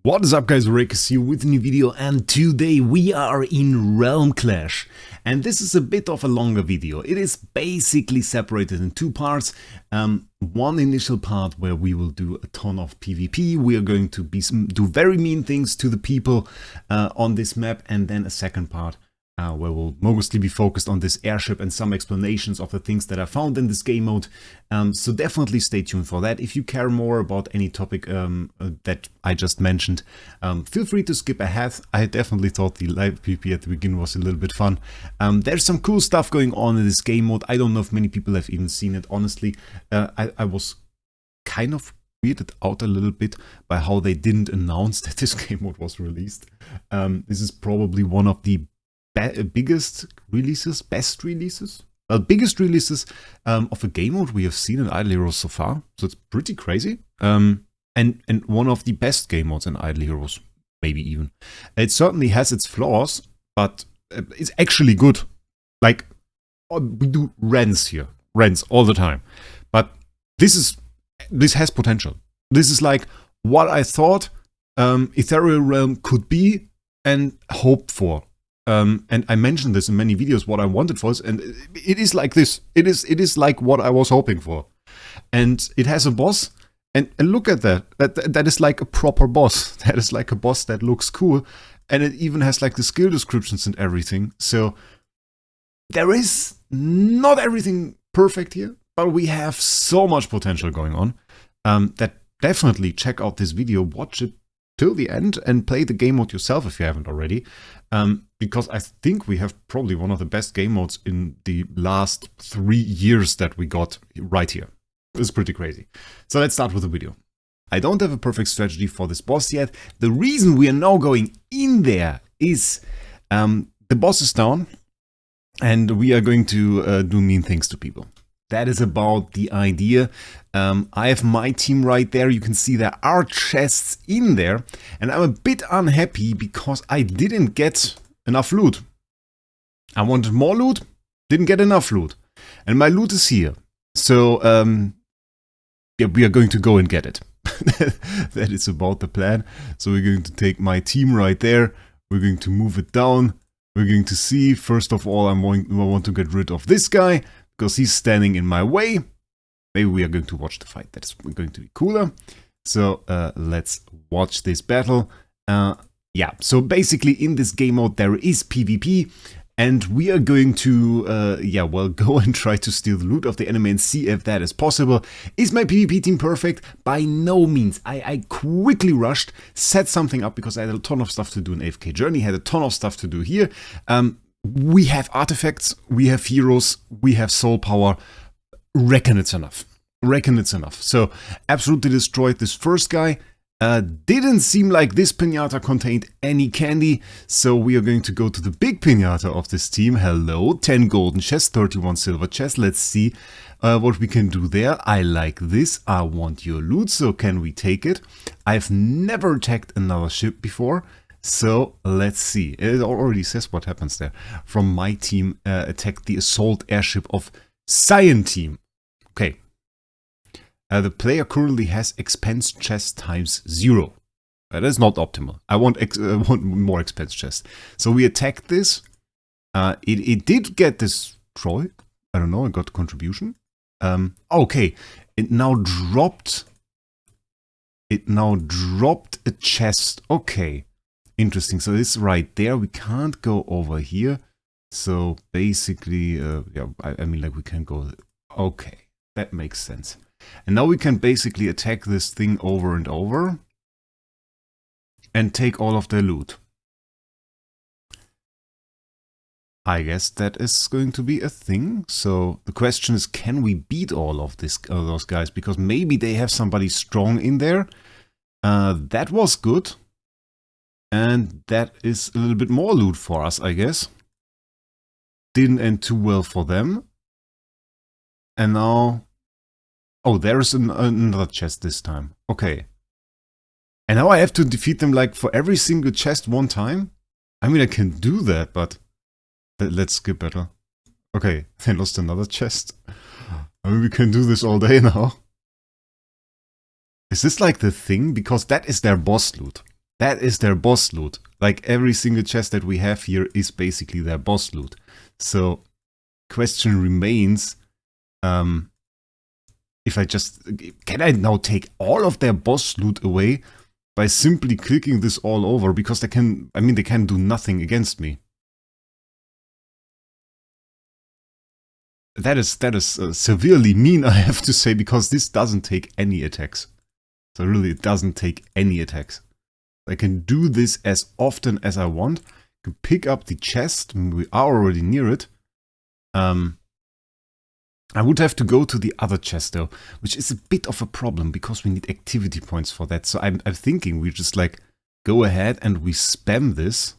What is up guys, Wraec is here with a new video, and today we are in Realm Clash. And this is a bit of a longer video. It is basically separated in two parts. One initial part where we will do a ton of PvP. We are going to do very mean things to the people on this map, and then a second part where we'll mostly be focused on this airship and some explanations of the things that I found in this game mode. So definitely stay tuned for that. If you care more about any topic that I just mentioned, feel free to skip ahead. I definitely thought the live PvP at the beginning was a little bit fun. There's some cool stuff going on in this game mode. I don't know if many people have even seen it, honestly. I was kind of weirded out a little bit by how they didn't announce that this game mode was released. This is probably one of the biggest releases, biggest releases of a game mode we have seen in Idle Heroes so far. So it's pretty crazy. And one of the best game modes in Idle Heroes, maybe even. It certainly has its flaws, but it's actually good. Like, we do rents here, rents all the time. But this has potential. This is like what I thought Ethereal Realm could be and hoped for. And I mentioned this in many videos, what I wanted for this, and it is like this. It is like what I was hoping for. And it has a boss, and look at that. That is like a proper boss. That is like a boss that looks cool, and it even has like the skill descriptions and everything. So there is not everything perfect here, but we have so much potential going on that definitely check out this video, watch it till the end, and play the game mode yourself if you haven't already. Because I think we have probably one of the best game modes in the last 3 years that we got right here. It's pretty crazy. So let's start with the video. I don't have a perfect strategy for this boss yet. The reason we are now going in there is the boss is down and we are going to do mean things to people. That is about the idea. I have my team right there. You can see there are chests in there. And I'm a bit unhappy because I didn't get enough loot. I wanted more loot, didn't get enough loot. And my loot is here. So, yeah, we are going to go and get it. That is about the plan. So we're going to take my team right there. We're going to move it down. We're going to see, first of all, I want to get rid of this guy, because he's standing in my way. Maybe we are going to watch the fight. That's going to be cooler. So let's watch this battle. Yeah, so basically in this game mode there is PvP. And we are going to, yeah, well, go and try to steal the loot of the enemy and see if that is possible. Is my PvP team perfect? By no means. I quickly rushed, set something up because I had a ton of stuff to do in AFK Journey, had a ton of stuff to do here. We have artifacts, we have heroes, we have soul power. Reckon it's enough. Reckon it's enough. So, absolutely destroyed this first guy. Didn't seem like this pinata contained any candy. So, we are going to go to the big pinata of this team. Hello, 10 golden chests, 31 silver chests. Let's see what we can do there. I like this. I want your loot. So, can we take it? I've never attacked another ship before. So let's see. It already says what happens there. From my team, attacked the assault airship of Cyan team. Okay. The player currently has expense chest times 0. That is not optimal. I want more expense chests. So we attacked this. It did get destroyed. I don't know. It got a contribution. Okay. It now dropped a chest. Okay. Interesting. So this right there, we can't go over here. So basically, yeah, I mean, like we can go. Okay, that makes sense. And now we can basically attack this thing over and over and take all of their loot. I guess that is going to be a thing. So the question is, can we beat all of those guys? Because maybe they have somebody strong in there. That was good. And that is a little bit more loot for us, I guess. Didn't end too well for them. And now... Oh, there's another chest this time. Okay. And now I have to defeat them like for every single chest one time? I mean, I can do that, but... Let's skip battle. Okay, they lost another chest. I mean, we can do this all day now. Is this like the thing? Because that is their boss loot. That is their boss loot. Like every single chest that we have here is basically their boss loot. So question remains, if I just, can I now take all of their boss loot away by simply clicking this all over? Because they can, I mean, they can do nothing against me. That is severely mean, I have to say, because this doesn't take any attacks. So really, it doesn't take any attacks. I can do this as often as I want. I can pick up the chest. We are already near it. I would have to go to the other chest though, which is a bit of a problem because we need activity points for that. So I'm thinking we just like go ahead and we spam this.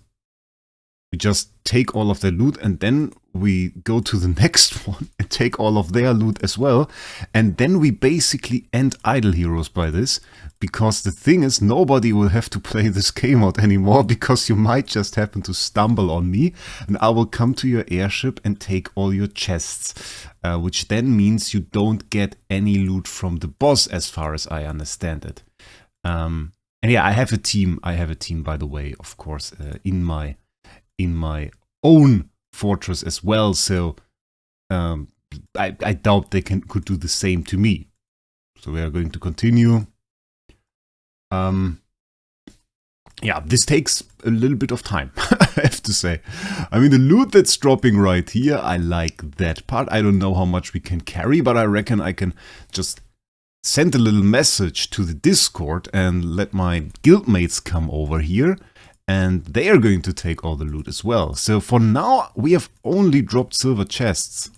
We just take all of their loot and then we go to the next one and take all of their loot as well. And then we basically end Idle Heroes by this. Because the thing is, nobody will have to play this Gamemode anymore because you might just happen to stumble on me and I will come to your airship and take all your chests. Which then means you don't get any loot from the boss as far as I understand it. And yeah, I have a team. I have a team, by the way, of course, in my own fortress as well. So I doubt they could do the same to me. So we are going to continue. Yeah, this takes a little bit of time, I have to say. I mean, the loot that's dropping right here, I like that part. I don't know how much we can carry, but I reckon I can just send a little message to the Discord and let my guildmates come over here. And they are going to take all the loot as well. So for now, we have only dropped silver chests.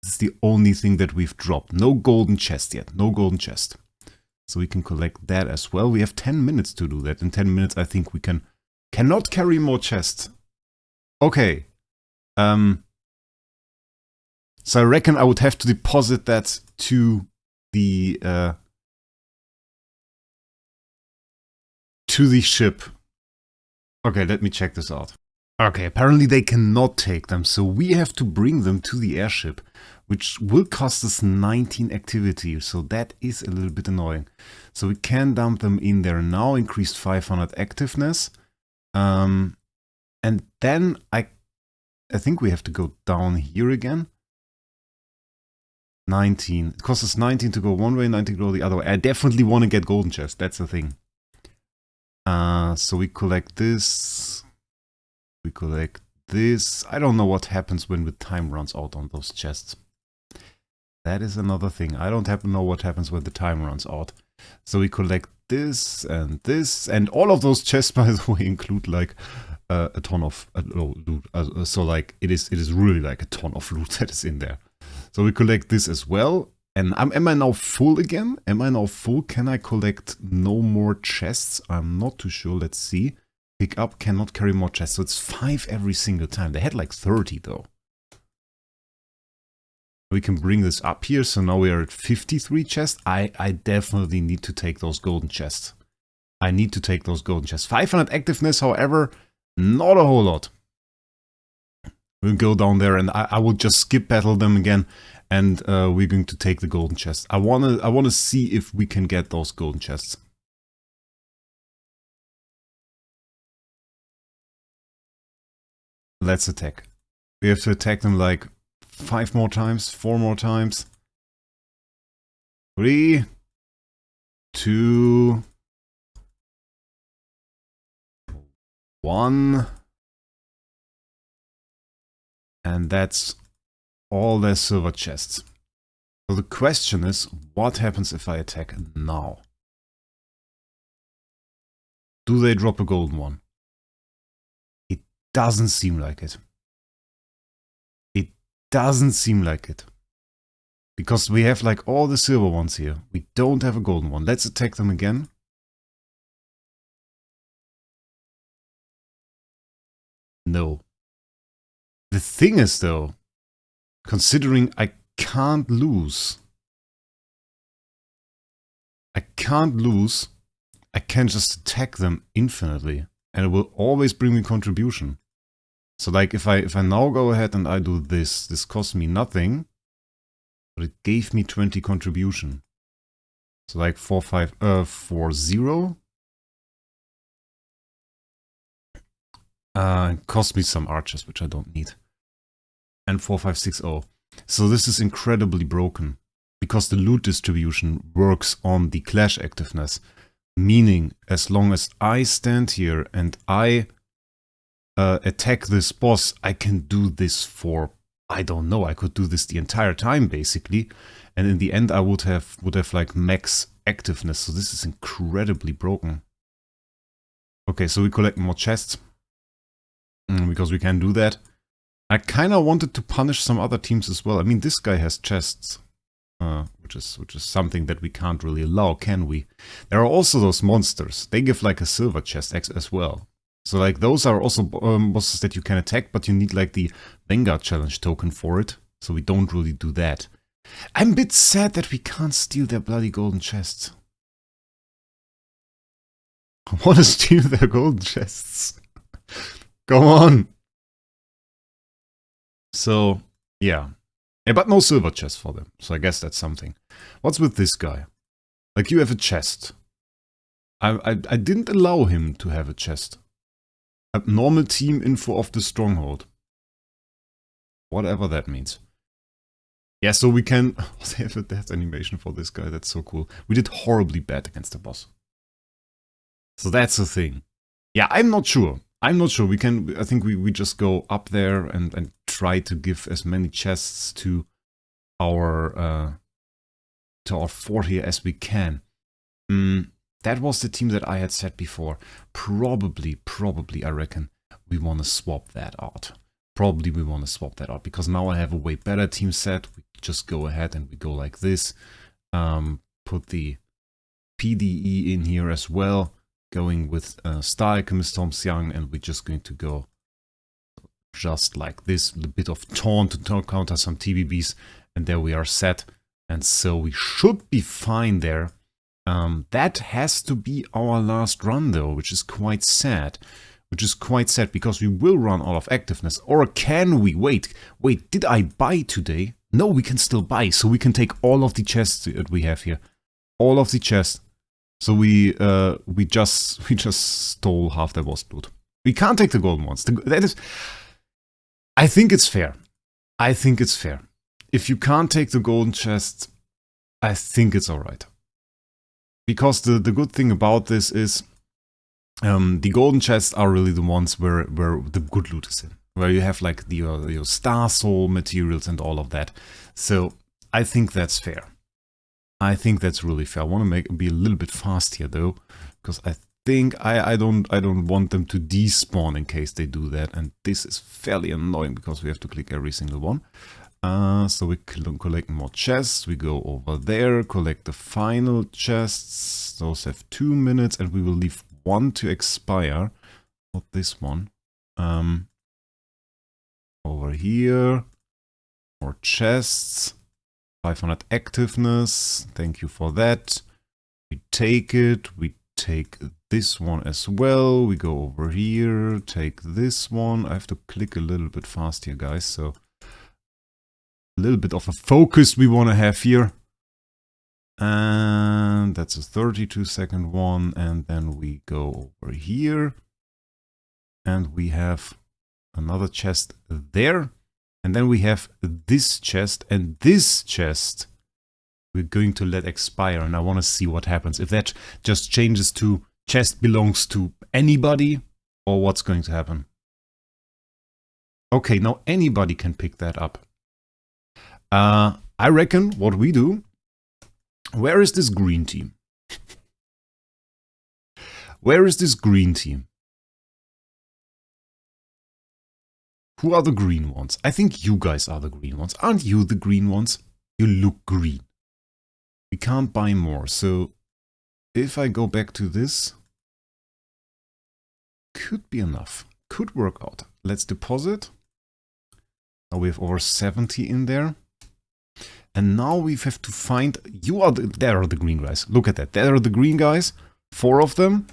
This is the only thing that we've dropped. No golden chest yet. No golden chest. So we can collect that as well. We have 10 minutes to do that. In 10 minutes, I think we cannot carry more chests. Okay. So I reckon I would have to deposit that to the ship. Okay, let me check this out. Okay, apparently they cannot take them, so we have to bring them to the airship, which will cost us 19 activity, so that is a little bit annoying. So we can dump them in there now, increased 500 activeness. And then I think we have to go down here again. 19. It costs us 19 to go one way, 19 to go the other way. I definitely want to get golden chest, that's the thing. So we collect this. We collect this. I don't know what happens when the time runs out on those chests. That is another thing. I don't know what happens when the time runs out. So we collect this, and all of those chests, by the way, include like a ton of loot. So like it is really like a ton of loot that is in there. So we collect this as well. And am I now full again? Am I now full? Can I collect no more chests? I'm not too sure. Let's see. Pick up, cannot carry more chests. So it's 5 every single time. They had like 30 though. We can bring this up here. So now we are at 53 chests. I definitely need to take those golden chests. I need to take those golden chests. 500 activeness, however, not a whole lot. We'll go down there and I will just skip battle them again. And we're going to take the golden chests. I wanna see if we can get those golden chests. Let's attack. We have to attack them like 5 more times, 4 more times. 3, 2, 1. And that's all their silver chests. So the question is, what happens if I attack now? Do they drop a golden one? It doesn't seem like it. It doesn't seem like it. Because we have like all the silver ones here. We don't have a golden one. Let's attack them again. No. The thing is though, considering I can't lose, I can just attack them infinitely and it will always bring me contribution. So like if I now go ahead and I do this, this costs me nothing, but it gave me 20 contribution. So like 4, 5, 4, 0. Cost me some archers, which I don't need. And 4560. So this is incredibly broken. Because the loot distribution works on the clash activeness. Meaning, as long as I stand here and I attack this boss, I can do this for, I don't know, I could do this the entire time basically. And in the end I would have like max activeness. So this is incredibly broken. Okay, so we collect more chests. Because we can do that. I kind of wanted to punish some other teams as well. I mean, this guy has chests. Which is something that we can't really allow, can we? There are also those monsters. They give like a silver chest as well. So like those are also bosses that you can attack, but you need like the Vanguard challenge token for it. So we don't really do that. I'm a bit sad that we can't steal their bloody golden chests. I want to steal their golden chests. Come on. So, yeah. Yeah, but no silver chest for them, so I guess that's something. What's with this guy? Like, you have a chest. I didn't allow him to have a chest. Abnormal team info of the stronghold. Whatever that means. Yeah, so we can... they have a death animation for this guy, that's so cool. We did horribly bad against the boss. So that's the thing. Yeah, I'm not sure. I'm not sure. We can. I think we just go up there and try to give as many chests to our fort here as we can. That was the team that I had said before. Probably, I reckon we want to swap that out. Probably we want to swap that out because now I have a way better team set. We just go ahead and we go like this. Put the PDE in here as well. Going with Star Alchemist Tom Xiang, and we're just going to go just like this, a bit of taunt to counter some TBBs, and there we are set. And so we should be fine there. That has to be our last run though, which is quite sad. Because we will run out of activeness. Or can we? Wait, did I buy today? No, we can still buy, so we can take all of the chests that we have here. All of the chests. So we just stole half their boss loot. We can't take the golden ones. That is, I think it's fair. If you can't take the golden chests, I think it's alright. Because the good thing about this is the golden chests are really the ones where the good loot is in. Where you have like your star soul materials and all of that. So I think that's fair. I think that's really fair. I want to be a little bit fast here though, because I think I don't want them to despawn in case they do that, and this is fairly annoying because we have to click every single one. So we collect more chests. We go over there, collect the final chests. Those have 2 minutes, and we will leave one to expire. Not this one. Over here, more chests. 500 activeness, thank you for that. We take it, we take this one as well. We go over here, take this one. I have to click a little bit fast here, guys, so a little bit of a focus we want to have here. And that's a 32-second one, and then we go over here. And we have another chest there. And then we have this chest, and this chest we're going to let expire, and I want to see what happens. If that just changes to chest belongs to anybody, or what's going to happen. Okay, now anybody can pick that up. I reckon what we do... Where is this green team? Where is this green team? Who are the green ones? I think you guys are the green ones. Aren't you the green ones? You look green. We can't buy more, so if I go back to this, could be enough. Could work out. Let's deposit. Now we have over 70 in there. And now we have to find... there are the green guys. Look at that. There are the green guys. 4 of them.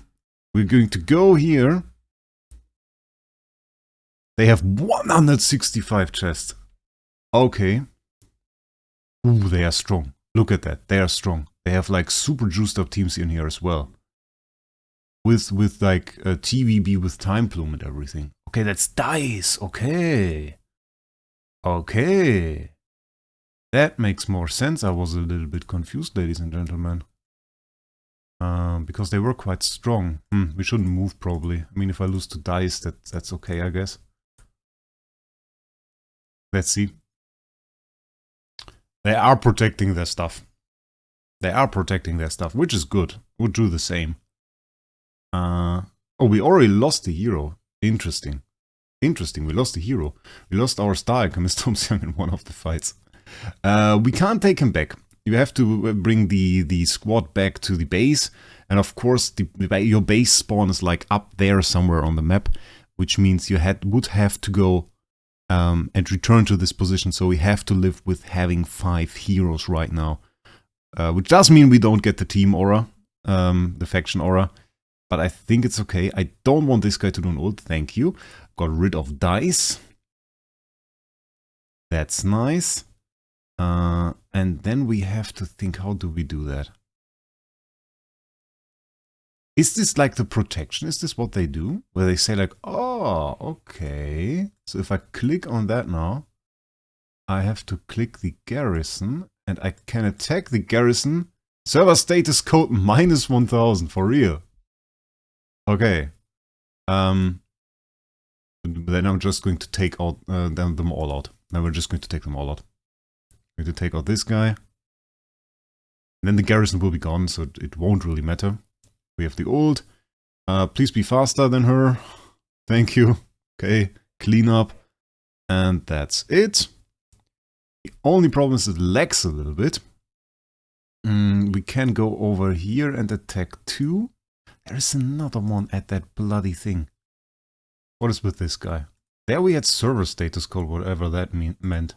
We're going to go here. They have 165 chests. Okay. Ooh, they are strong. Look at that. They are strong. They have like super juiced up teams in here as well. With like a TVB with time plume and everything. Okay, that's dice. Okay. Okay. That makes more sense. I was a little bit confused, ladies and gentlemen. Because they were quite strong. We shouldn't move, probably. I mean, if I lose to dice, that's okay, I guess. Let's see. They are protecting their stuff. They are protecting their stuff, which is good. We'll do the same. Oh, we already lost the hero. Interesting. Interesting, we lost the hero. We lost our star alchemist Tomsyoung in one of the fights. We can't take him back. You have to bring the squad back to the base. And of course, your base spawn is like up there somewhere on the map. Which means you would have to go and return to this position. So we have to live with having 5 heroes right now. Which does mean we don't get the team aura. The faction aura. But I think it's okay. I don't want this guy to do an ult. Thank you. Got rid of dice. That's nice. And then we have to think, how do we do that? Is this like the protection? Is this what they do? Where they say like, oh, okay. So if I click on that now, I have to click the garrison and I can attack the garrison. Server status code -1000 for real. Okay. Then I'm just going to take out them all out. Now we're just going to take them all out. Going to take out this guy. And then the garrison will be gone, so it won't really matter. We have the ult. Please be faster than her. Thank you. Okay, clean up. And that's it. The only problem is it lags a little bit. We can go over here and attack 2. There is another one at that bloody thing. What is with this guy? There we had server status code, whatever that meant.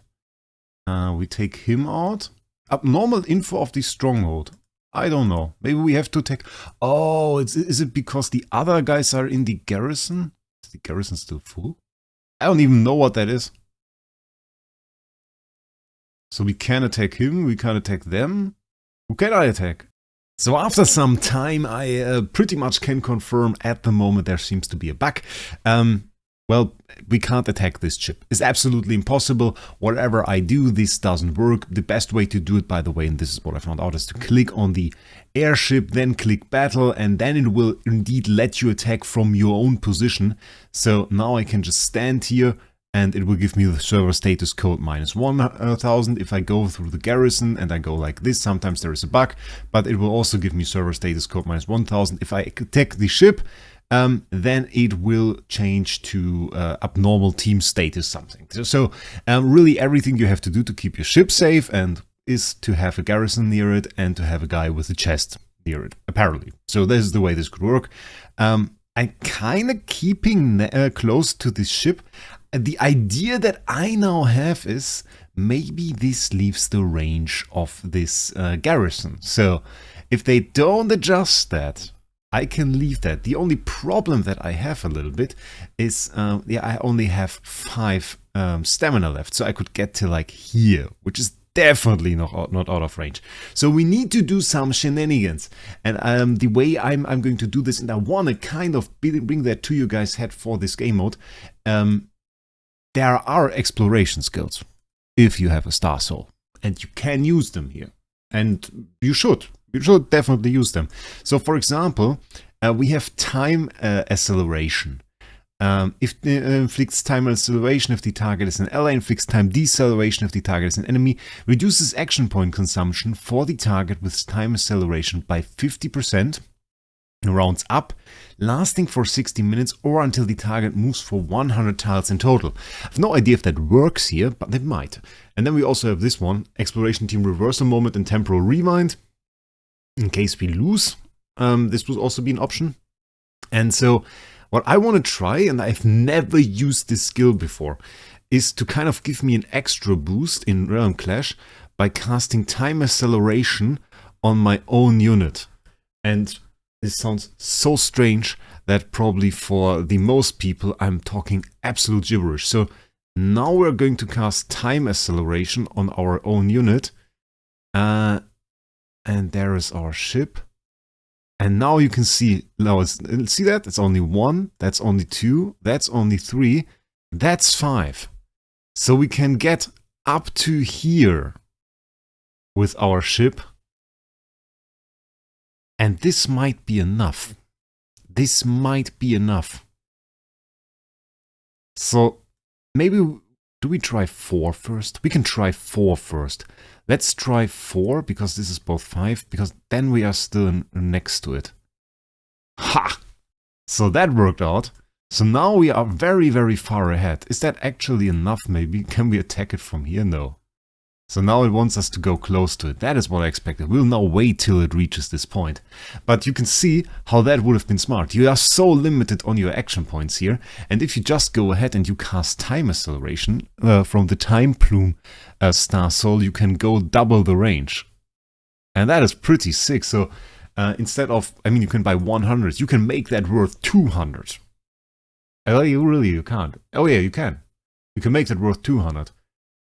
We take him out. Abnormal info of the stronghold. I don't know. Maybe we have to take... Oh, is it because the other guys are in the garrison? Is the garrison still full? I don't even know what that is. So we can attack him, we can attack them. Who can I attack? So after some time, I pretty much can confirm at the moment there seems to be a bug. Well, we can't attack this ship. It's absolutely impossible. Whatever I do, this doesn't work. The best way to do it, by the way, and this is what I found out, is to click on the airship, then click battle, and then it will indeed let you attack from your own position. So now I can just stand here, and it will give me the server status code -1000. If I go through the garrison and I go like this, sometimes there is a bug, but it will also give me server status code -1000. If I attack the ship, then it will change to abnormal team status something. So really everything you have to do to keep your ship safe and is to have a garrison near it and to have a guy with a chest near it, apparently. So this is the way this could work. I'm kind of keeping close to this ship. The idea that I now have is maybe this leaves the range of this garrison. So if they don't adjust that, I can leave that. The only problem that I have a little bit is, I only have 5 stamina left. So I could get to like here, which is definitely not out of range. So we need to do some shenanigans. And the way I'm going to do this, and I want to kind of bring that to you guys' head for this game mode, there are exploration skills if you have a star soul. And you can use them here. And you should. You should definitely use them. So for example, we have time acceleration. If inflicts time acceleration if the target is an ally, inflicts time deceleration if the target is an enemy, reduces action point consumption for the target with time acceleration by 50%, rounds up, lasting for 60 minutes or until the target moves for 100 tiles in total. I have no idea if that works here, but it might. And then we also have this one, exploration team reversal moment and temporal rewind. In case we lose, this would also be an option. And so what I want to try, and I've never used this skill before, is to kind of give me an extra boost in Realm Clash by casting time acceleration on my own unit. And this sounds so strange that probably for the most people I'm talking absolute gibberish. So now we're going to cast time acceleration on our own unit. And there is our ship. And now you can see, now see that? It's only 1, that's only 2, that's only 3, that's 5. So we can get up to here with our ship. And this might be enough. This might be enough. So maybe, do we try 4 first? We can try 4 first. Let's try 4, because this is both 5, because then we are still next to it. Ha! So that worked out. So now we are very, very far ahead. Is that actually enough maybe? Can we attack it from here? No. So now it wants us to go close to it. That is what I expected. We'll now wait till it reaches this point. But you can see how that would have been smart. You are so limited on your action points here. And if you just go ahead and you cast time acceleration from the time plume star soul, you can go double the range. And that is pretty sick. So instead of, I mean, you can buy 100. You can make that worth 200. Oh, you can't. Oh yeah, you can. You can make that worth 200.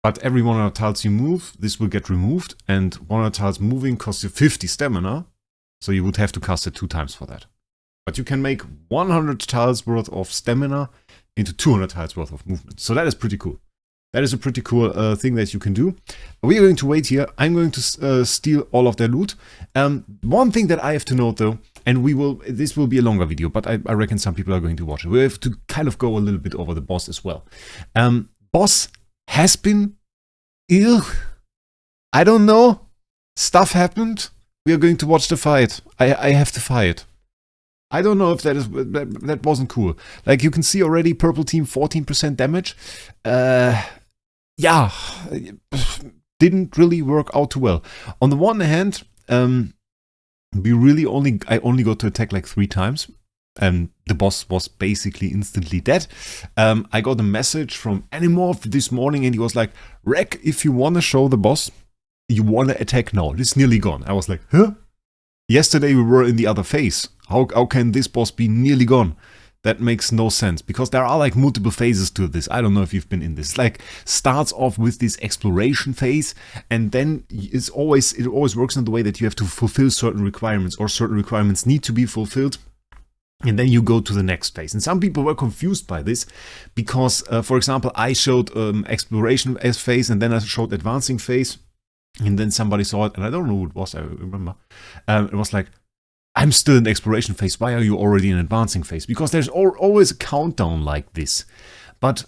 But every 100 tiles you move, this will get removed, and 100 tiles moving costs you 50 stamina, so you would have to cast it 2 times for that. But you can make 100 tiles worth of stamina into 200 tiles worth of movement. So that is pretty cool. That is a pretty cool thing that you can do. We are going to wait here. I'm going to steal all of their loot. One thing that I have to note though, and this will be a longer video, but I reckon some people are going to watch it. We have to kind of go a little bit over the boss as well. Boss has been ill. I don't know. Stuff happened. We are going to watch the fight. I have to fight. I don't know if that wasn't cool. Like you can see already, purple team 14% damage. Yeah, didn't really work out too well. On the one hand, we really I only got to attack like 3 times. And the boss was basically instantly dead. I got a message from Animorph this morning and he was like, Wraec, if you want to show the boss, you want to attack now. It's nearly gone. I was like, huh? Yesterday we were in the other phase. How can this boss be nearly gone? That makes no sense, because there are like multiple phases to this. I don't know if you've been in this. Like starts off with this exploration phase, and then it always works in the way that you have to fulfill certain requirements, or certain requirements need to be fulfilled. And then you go to the next phase. And some people were confused by this because, for example, I showed exploration phase and then I showed advancing phase. And then somebody saw it, and I don't know who it was, I remember. It was like, I'm still in the exploration phase. Why are you already in advancing phase? Because there's always a countdown like this. But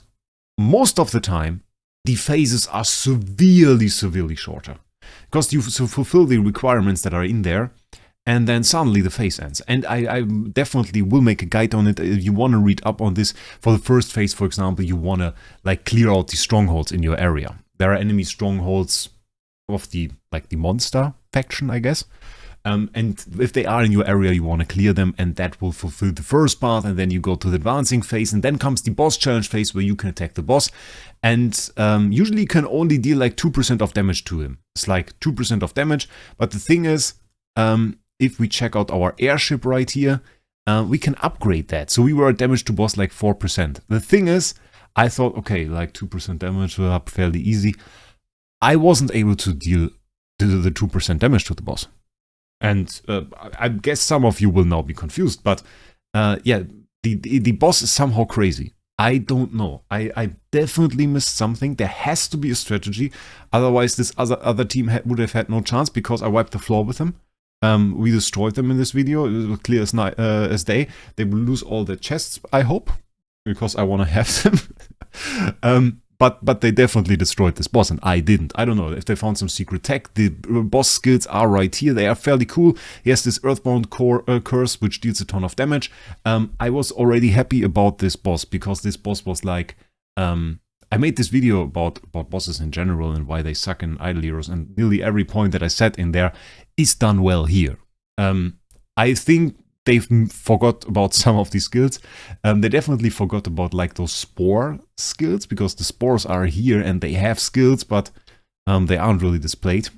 most of the time, the phases are severely shorter. Because you fulfill the requirements that are in there. And then suddenly the phase ends. And I definitely will make a guide on it. If you want to read up on this, for the first phase, for example, you want to like clear out the strongholds in your area. There are enemy strongholds of the monster faction, I guess. And if they are in your area, you want to clear them, and that will fulfill the first part. And then you go to the advancing phase, and then comes the boss challenge phase where you can attack the boss. And usually you can only deal like 2% of damage to him. It's like 2% of damage. But the thing is, if we check out our airship right here, we can upgrade that. So we were at damage to boss like 4%. The thing is, I thought, okay, like 2% damage will up fairly easy. I wasn't able to deal the 2% damage to the boss. And I guess some of you will now be confused, but yeah, the boss is somehow crazy. I don't know. I definitely missed something. There has to be a strategy. Otherwise, this other team would have had no chance, because I wiped the floor with them. We destroyed them in this video. It was clear as day. They will lose all their chests, I hope, because I want to have them. But they definitely destroyed this boss, and I didn't. I don't know if they found some secret tech. The boss skills are right here. They are fairly cool. He has this Earthbound curse, which deals a ton of damage. I was already happy about this boss, because this boss was like... I made this video about bosses in general and why they suck in Idle Heroes, and nearly every point that I said in there is done well here. I think they've forgot about some of these skills. They definitely forgot about like those spore skills, because the spores are here and they have skills, but they aren't really displayed.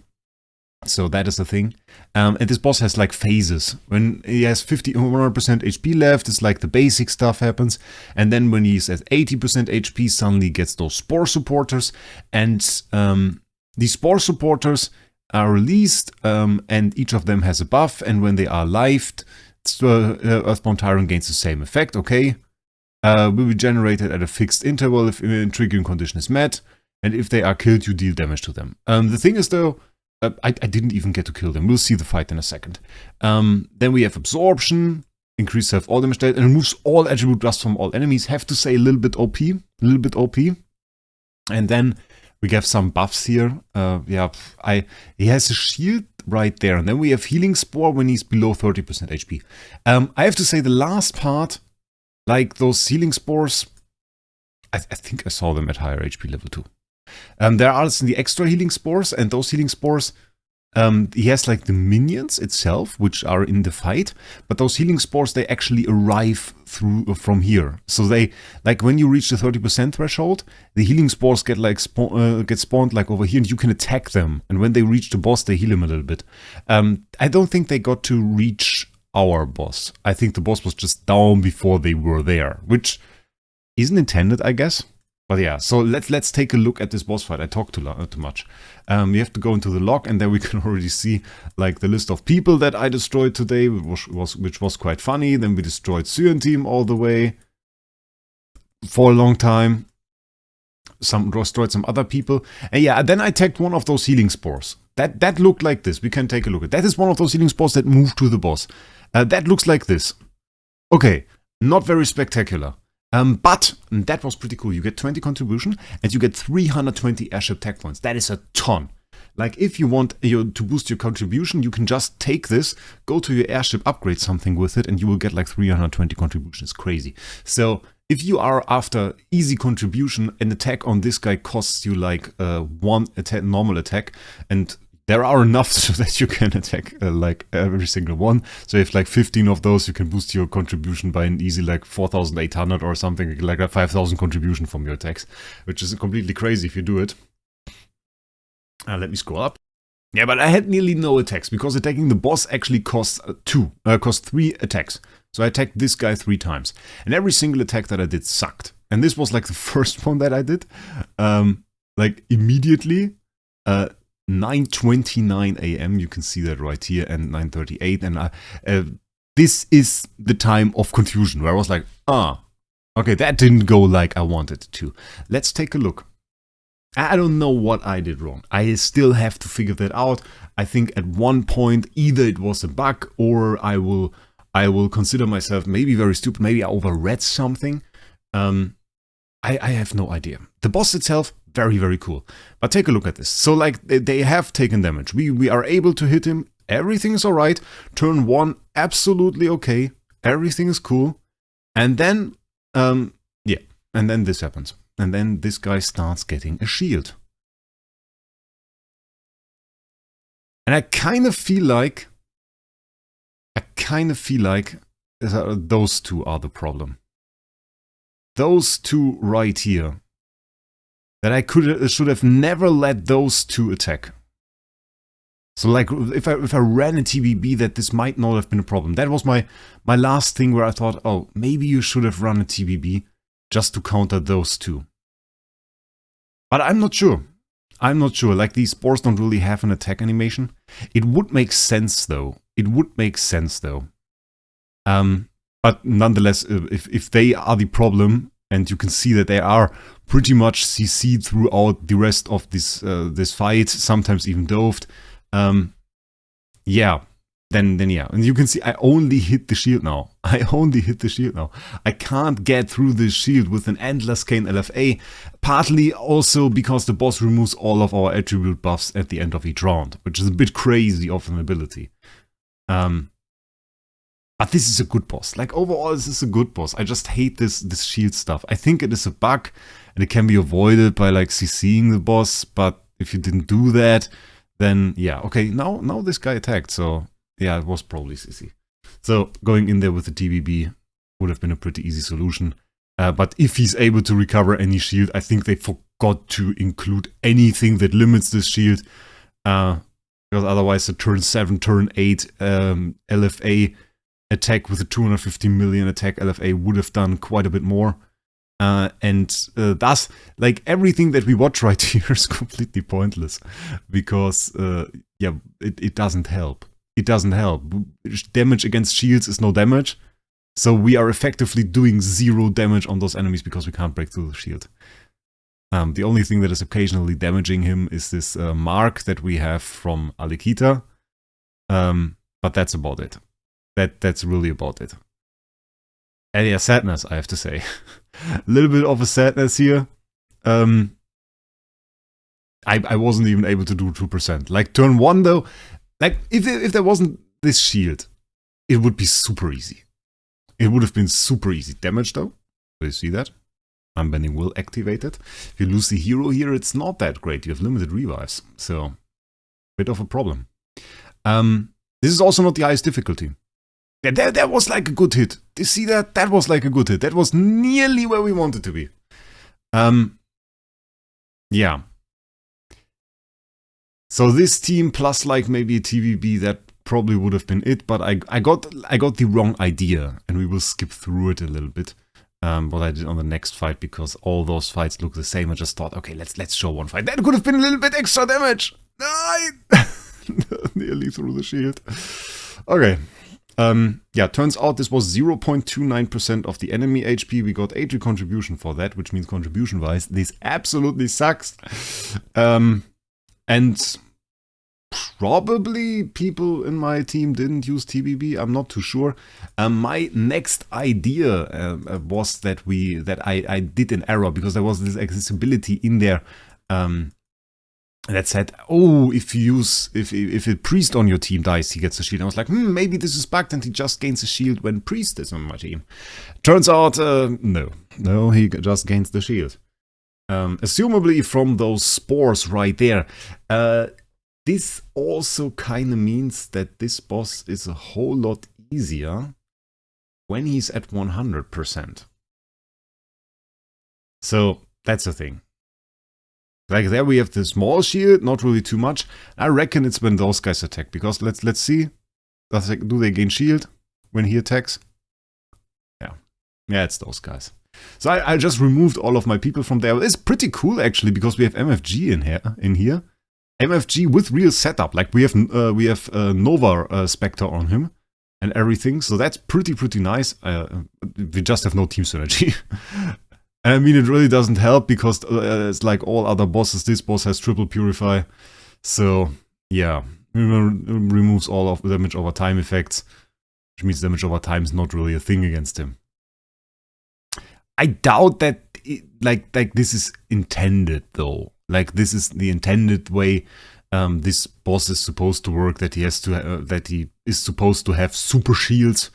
So that is the thing. And this boss has like phases. When he has 100% HP left, it's like the basic stuff happens. And then when he's at 80% HP, suddenly gets those spore supporters. And these spore supporters are released, and each of them has a buff, and when they are lived, Earthbound Tyrant gains the same effect, okay. Will be generated at a fixed interval if a triggering condition is met, and if they are killed, you deal damage to them. The thing is though, I didn't even get to kill them. We'll see the fight in a second. Then we have Absorption, increase self-all damage dealt, and removes all attribute buffs from all enemies. Have to say a little bit OP. And then we have some buffs here. He has a shield right there. And then we have Healing Spore when he's below 30% HP. I have to say the last part, like those Healing Spores, I think I saw them at higher HP level too. There are the extra Healing Spores, and those Healing Spores, he has like the minions itself, which are in the fight, but those Healing Spores, they actually arrive from here. So they, like when you reach the 30% threshold, the Healing Spores get like spawned like over here, and you can attack them. And when they reach the boss, they heal him a little bit. I don't think they got to reach our boss. I think the boss was just down before they were there, which isn't intended, I guess. But yeah, so let's take a look at this boss fight. I talked too much. We have to go into the log, and there we can already see like the list of people that I destroyed today, which was quite funny. Then we destroyed Cyan Team all the way for a long time. Destroyed some other people, and yeah, then I attacked one of those Healing Spores. That looked like this. We can take a look at that. Is one of those Healing Spores that moved to the boss. That looks like this. Okay, not very spectacular. But that was pretty cool. You get 20 contribution and you get 320 airship tech points. That is a ton. Like if you want to boost your contribution, you can just take this, go to your airship, upgrade something with it, and you will get like 320 contributions. Crazy. So if you are after easy contribution, an attack on this guy costs you like one normal attack, and there are enough so that you can attack like every single one. So if like 15 of those, you can boost your contribution by an easy like 4,800 or something, like a 5,000 contribution from your attacks, which is completely crazy if you do it. Let me scroll up. Yeah, but I had nearly no attacks because attacking the boss actually costs 3 attacks. So I attacked this guy 3 times, and every single attack that I did sucked. And this was like the first one that I did, like immediately. 9:29 AM, you can see that right here, and 9:38, and this is the time of confusion, where I was like, okay, that didn't go like I wanted it to. Let's take a look. I don't know what I did wrong. I still have to figure that out. I think at one point, either it was a bug, or I will consider myself maybe very stupid, maybe I overread something. I have no idea. The boss itself, very, very cool. But take a look at this. So like they have taken damage. We are able to hit him. Everything is alright. Turn 1, absolutely okay. Everything is cool. And then, yeah. And then this happens. And then this guy starts getting a shield. And I kind of feel like those two are the problem. Those two right here. That I should have never let those two attack. So like if I ran a TBB, that this might not have been a problem. That was my last thing where I thought, oh, maybe you should have run a TBB just to counter those two. But I'm not sure. I'm not sure. Like these spores don't really have an attack animation. It would make sense though. But nonetheless, if they are the problem, and you can see that they are pretty much CC'd throughout the rest of this fight, sometimes even doved, yeah, then yeah. And you can see I only hit the shield now. I can't get through this shield with an endless cane LFA, partly also because the boss removes all of our attribute buffs at the end of each round, which is a bit crazy of an ability. But this is a good boss. Like overall, this is a good boss. I just hate this shield stuff. I think it is a bug and it can be avoided by like CCing the boss. But if you didn't do that, then yeah. Okay, now this guy attacked. So yeah, it was probably CC. So going in there with the TBB would have been a pretty easy solution. But if he's able to recover any shield, I think they forgot to include anything that limits this shield. Because otherwise the turn 7, turn 8 LFA attack with a 250 million attack LFA would have done quite a bit more. Thus, like, everything that we watch right here is completely pointless, because yeah, it doesn't help. It doesn't help. Damage against shields is no damage, so we are effectively doing 0 damage on those enemies because we can't break through the shield. The only thing that is occasionally damaging him is this mark that we have from Alikita, but that's about it. That's really about it. And yeah, sadness, I have to say. A little bit of a sadness here. I wasn't even able to do 2%. Like, turn 1 though, like, if there wasn't this shield, it would be super easy. It would have been super easy. Damage though, do you see that? Unbending will activated. If you lose the hero here, it's not that great. You have limited revives, so bit of a problem. This is also not the highest difficulty. Yeah, that was like a good hit. Do you see that? That was like a good hit. That was nearly where we wanted to be. Yeah. So this team plus like maybe a TVB, that probably would have been it. But I got the wrong idea, and we will skip through it a little bit. What I did on the next fight, because all those fights look the same. I just thought, okay, let's show one fight. That could have been a little bit extra damage. Nearly through the shield. Okay. Yeah, turns out this was 0.29% of the enemy HP. We got 80 contribution for that, which means contribution-wise, this absolutely sucks. And probably people in my team didn't use TBB. I'm not too sure. My next idea was that I did an error, because there was this accessibility in there. That said, oh, if a priest on your team dies, he gets a shield. I was like, maybe this is bugged and he just gains a shield when priest is on my team. Turns out, no, he just gains the shield. Assumably from those spores right there. This also kind of means that this boss is a whole lot easier when he's at 100%. So that's the thing. Like, there we have the small shield, not really too much. I reckon it's when those guys attack, because let's see. Do they gain shield when he attacks? Yeah, it's those guys. So I just removed all of my people from there. It's pretty cool actually, because we have MFG in here. MFG with real setup. Like, we have Nova Spectre on him and everything. So that's pretty nice. We just have no team synergy. I mean, it really doesn't help, because it's like all other bosses, this boss has triple purify. So, yeah, removes all of the damage over time effects, which means damage over time is not really a thing against him. I doubt that like this is intended though. Like, this is the intended way this boss is supposed to work. That he is supposed to have super shields.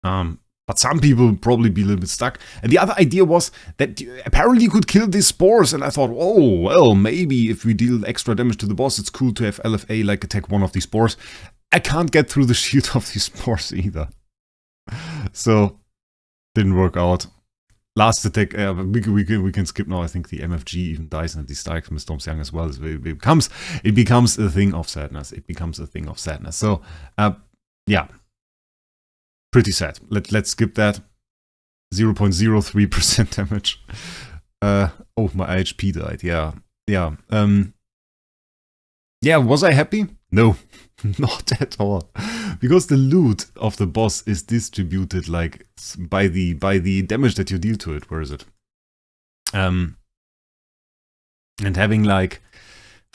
But some people will probably be a little bit stuck. And the other idea was that apparently you could kill these spores. And I thought, oh, well, maybe if we deal extra damage to the boss, it's cool to have LFA like attack one of these spores. I can't get through the shield of these spores either. So, didn't work out. Last attack, we can skip now. I think the MFG even dies, and the strikes from Storm's Young as well. It becomes a thing of sadness. It becomes a thing of sadness. So, yeah. Pretty sad. Let's skip that. 0.03% damage. Oh, my HP died. Yeah. Yeah, was I happy? No, not at all. Because the loot of the boss is distributed like by the damage that you deal to it. Where is it? And having like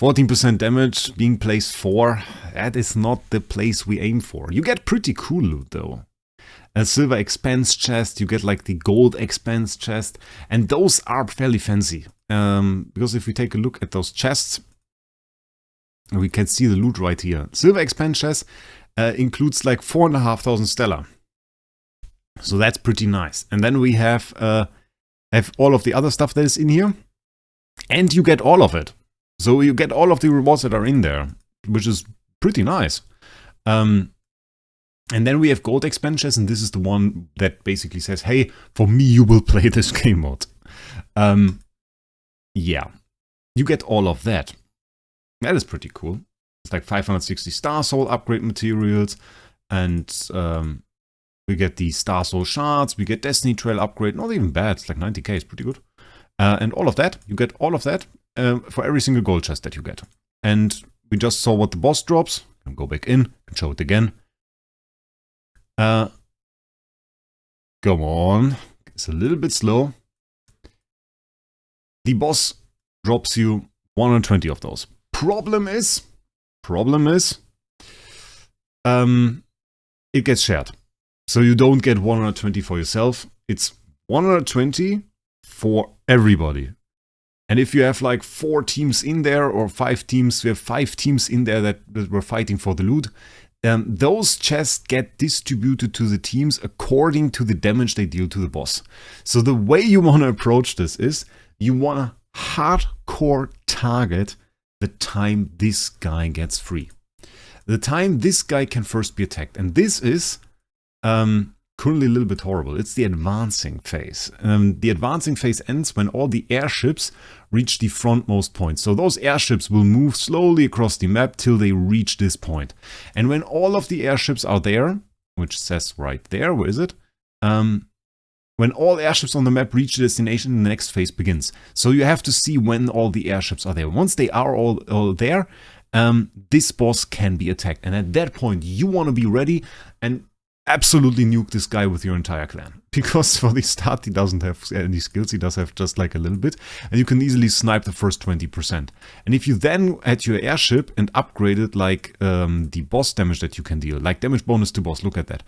14% damage being placed 4, that is not the place we aim for. You get pretty cool loot though. A silver expense chest, you get like the gold expense chest, and those are fairly fancy. Because if we take a look at those chests, we can see the loot right here. Silver expense chest includes like 4,500 stellar. So that's pretty nice. And then we have all of the other stuff that is in here, and you get all of it. So you get all of the rewards that are in there, which is pretty nice. And then we have gold expansions, and this is the one that basically says, hey, for me, you will play this game mode. Yeah, you get all of that. That is pretty cool. It's like 560 star soul upgrade materials, and We get the Star Soul shards, we get Destiny Trail upgrade, not even bad, it's like 90k, it's pretty good. And all of that, you get all of that for every single gold chest that you get. And we just saw what the boss drops. Can go back in, can show it again. Come on, it's a little bit slow. The boss drops you 120 of those. Problem is, it gets shared. So you don't get 120 for yourself. It's 120 for everybody. And if you have like 4 teams in there or 5 teams, we have 5 teams in there that were fighting for the loot. Those chests get distributed to the teams according to the damage they deal to the boss. So the way you want to approach this is you want to hardcore target the time this guy gets free. The time this guy can first be attacked. And this is currently a little bit horrible. It's the advancing phase. The advancing phase ends when all the airships reach the frontmost point. So those airships will move slowly across the map till they reach this point. And when all of the airships are there, which says right there, where is it? When all airships on the map reach the destination, the next phase begins. So you have to see when all the airships are there. Once they are all there, this boss can be attacked. And at that point, you want to be ready and absolutely nuke this guy with your entire clan. Because for the start, he doesn't have any skills, he does have just like a little bit. And you can easily snipe the first 20%. And if you then add your airship and upgrade it like the boss damage that you can deal, like damage bonus to boss, look at that.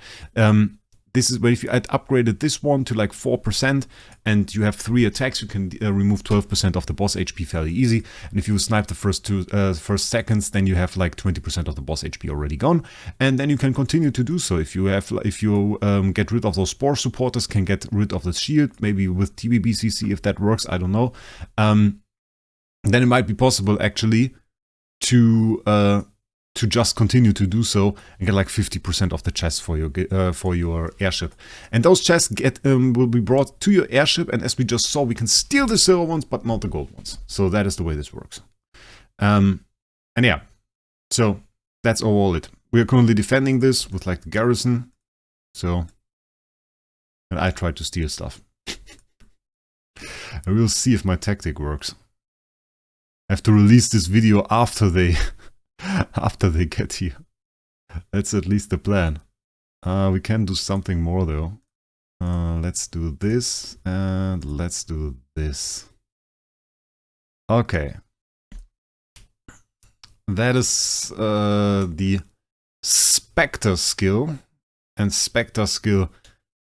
This is where if you had upgraded this one to like 4% and you have 3 attacks, you can remove 12% of the boss HP fairly easy. And if you snipe the first seconds, then you have like 20% of the boss HP already gone. And then you can continue to do so. If you get rid of those spore supporters, can get rid of the shield, maybe with TBBCC if that works, I don't know. Then it might be possible actually to just continue to do so and get like 50% of the chests for your airship. And those chests will be brought to your airship, and as we just saw, we can steal the silver ones, but not the gold ones. So that is the way this works. And yeah, so that's all it. We are currently defending this with like the garrison. So, and I try to steal stuff. And we'll see if my tactic works. I have to release this video after they get here. That's at least the plan. We can do something more though. Let's do this and let's do this. Okay. That is the Spectre skill. And Spectre skill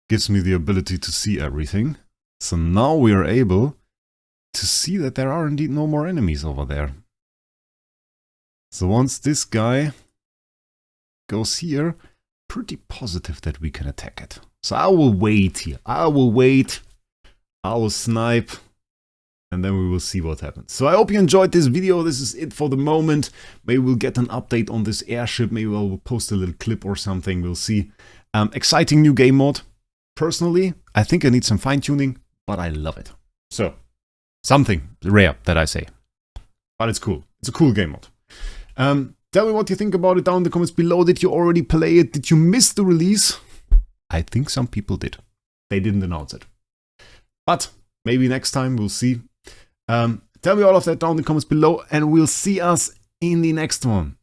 gives me the ability to see everything. So now we are able to see that there are indeed no more enemies over there. So once this guy goes here, pretty positive that we can attack it. So I will wait here. I will snipe, and then we will see what happens. So I hope you enjoyed this video. This is it for the moment. Maybe we'll get an update on this airship. Maybe I'll post a little clip or something. We'll see. Exciting new game mode. Personally, I think I need some fine-tuning, but I love it. So, something rare that I say. But it's cool. It's a cool game mode. Tell me what you think about it down in the comments below. Did you already play it? Did you miss the release? I think some people did. They didn't announce it. But maybe next time, we'll see. Tell me all of that down in the comments below, and we'll see us in the next one.